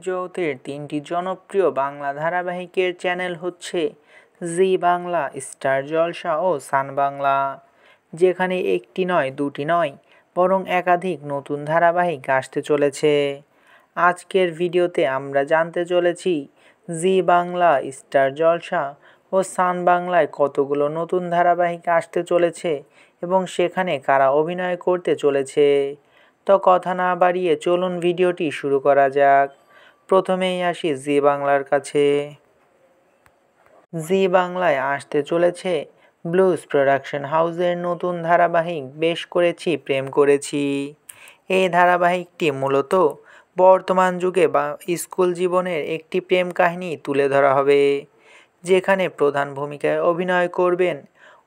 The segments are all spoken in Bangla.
যৌথের ৩টি জনপ্রিয় বাংলা ধারাবাহিকের চ্যানেল হচ্ছে জি বাংলা, স্টার জলসা ও সান বাংলা, যেখানে একটি নয়, দুটি নয়, বরং একাধিক নতুন ধারাবাহিক আসতে চলেছে। আজকের ভিডিওতে আমরা জানতে চলেছি জি বাংলা, স্টার জলসা ও সান বাংলায় কতগুলো নতুন ধারাবাহিক আসতে চলেছে এবং সেখানে কারা অভিনয় করতে চলেছে। তো কথা না বাড়িয়ে চলুন ভিডিওটি শুরু করা যাক। প্রথমেই আসি জি বাংলার কাছে। জি বাংলায় আসতে চলেছে ব্লুজ প্রোডাকশন হাউসের নতুন ধারাবাহিক বেশ করেছি প্রেম করেছি। এই ধারাবাহিকটি মূলত বর্তমান যুগে বা স্কুল জীবনের একটি প্রেম কাহিনী তুলে ধরা হবে, যেখানে প্রধান ভূমিকায় অভিনয় করবেন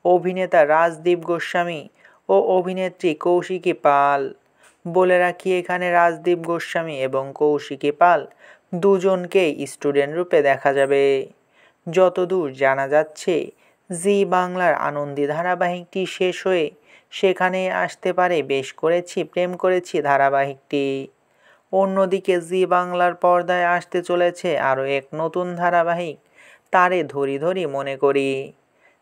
অভিনেতা রাজদীপ গোস্বামী ও অভিনেত্রী কৌশিকী পাল। বলে রাখি, এখানে রাজদীপ গোস্বামী এবং কৌশিকী পাল দুজনকেই স্টুডেন্ট রূপে দেখা যাবে। যতদূর জানা যাচ্ছে, জি বাংলার আনন্দী ধারাবাহিকটি শেষ হয়ে সেখানে আসতে পারে বেশ করেছি প্রেম করেছি ধারাবাহিকটি। অন্যদিকে জি বাংলার পর্দায় আসতে চলেছে আরও এক নতুন ধারাবাহিক তারে ধরি ধরি মনে করি,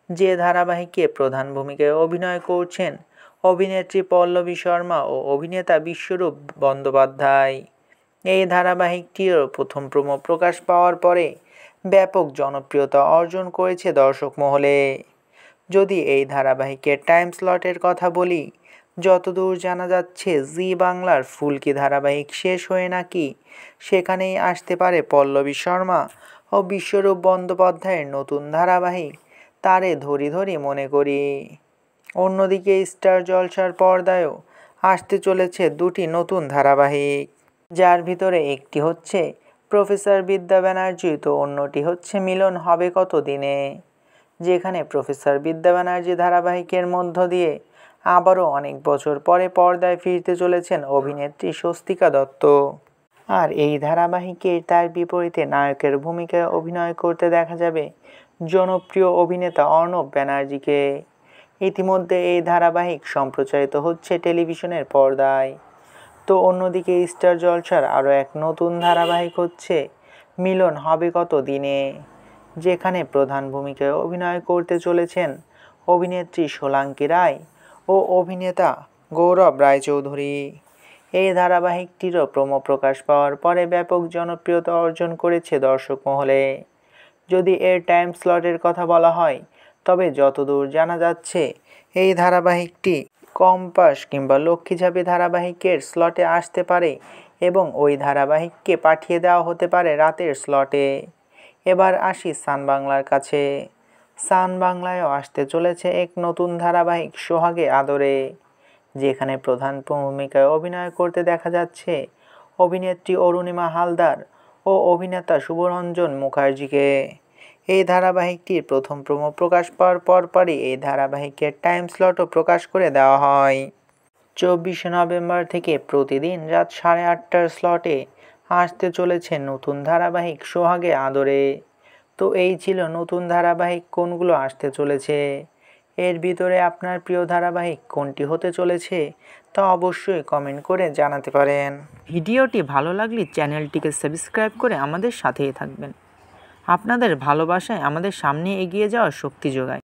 যে ধারাবাহিকে প্রধান ভূমিকায় অভিনয় করছেন অভিনেত্রী পল্লবী শর্মা ও অভিনেতা বিশ্বরূপ বন্দ্যোপাধ্যায়। এই ধারাবাহিকটির প্রথম প্রোমো প্রকাশ পাওয়ার পরে ব্যাপক জনপ্রিয়তা অর্জন করেছে দর্শক মহলে। যদি এই ধারাবাহিকের টাইম স্লটের কথা বলি, যতদূর জানা যাচ্ছে জি বাংলার ফুলকি ধারাবাহিক শেষ হয়ে নাকি সেখানেই আসতে পারে পল্লবী শর্মা ও বিশ্বরূপ বন্দ্যোপাধ্যায়ের নতুন ধারাবাহিক তারে ধরি ধরি মনে করি। অন্যদিকে স্টার জলসার পর্দায়ও আসতে চলেছে দুটি নতুন ধারাবাহিক, যার ভিতরে একটি হচ্ছে প্রফেসর বিদ্যা ব্যানার্জি, তো অন্যটি হচ্ছে মিলন হবে কত দিনে, যেখানে প্রফেসর বিদ্যা ব্যানার্জি ধারাবাহিকের মধ্য দিয়ে আবারও অনেক বছর পরে পর্দায় ফিরতে চলেছেন অভিনেত্রী স্বস্তিকা দত্ত। আর এই ধারাবাহিকে তার বিপরীতে নায়কের ভূমিকায় অভিনয় করতে দেখা যাবে জনপ্রিয় অভিনেতা অর্ণব ব্যানার্জিকে। ইতিমধ্যে এই ধারাবাহিক সম্প্রচারিত হচ্ছে টেলিভিশনের পর্দায়। তো অন্যদিকে স্টার জলসার আরও এক নতুন ধারাবাহিক হচ্ছে মিলন হবে কত দিনে, যেখানে প্রধান ভূমিকায় অভিনয় করতে চলেছেন অভিনেত্রী সোলাঙ্কি রায় ও অভিনেতা গৌরব রায়চৌধুরী। এই ধারাবাহিকটিরও প্রোমো প্রকাশ পাওয়ার পরে ব্যাপক জনপ্রিয়তা অর্জন করেছে দর্শক মহলে। যদি এর টাইম স্লটের কথা বলা হয়, তবে যতদূর জানা যাচ্ছে এই ধারাবাহিকটি কম্পাস কিংবা লক্ষ্মীঝাঁপি ধারাবাহিকের স্লটে আসতে পারে এবং ওই ধারাবাহিককে পাঠিয়ে দেওয়া হতে পারে রাতের স্লটে। এবার আসি সান বাংলার কাছে। সান বাংলায়ও আসতে চলেছে এক নতুন ধারাবাহিক সোহাগে আদরে, যেখানে প্রধান ভূমিকায় অভিনয় করতে দেখা যাচ্ছে অভিনেত্রী অরুণিমা হালদার ও অভিনেতা শুভরঞ্জন মুখার্জিকে। এই ধারাবাহিকটির প্রথম প্রোমো প্রকাশ পাওয়ার পরপরই এই ধারাবাহিকের টাইম স্লটও প্রকাশ করে দেওয়া হয়। 24শে নভেম্বর থেকে প্রতিদিন রাত 8:30টার স্লটে আসতে চলেছে নতুন ধারাবাহিক সোহাগে আদরে। তো এই ছিল নতুন ধারাবাহিক কোনগুলো আসতে চলেছে। এর ভিতরে আপনার প্রিয় ধারাবাহিক কোনটি হতে চলেছে তা অবশ্যই কমেন্ট করে জানাতে পারেন। ভিডিওটি ভালো লাগলে চ্যানেলটিকে সাবস্ক্রাইব করে আমাদের সাথেই থাকবেন। আপনাদের ভালোবাসায় আমাদের সামনে এগিয়ে যাওয়ার শক্তি যোগায়।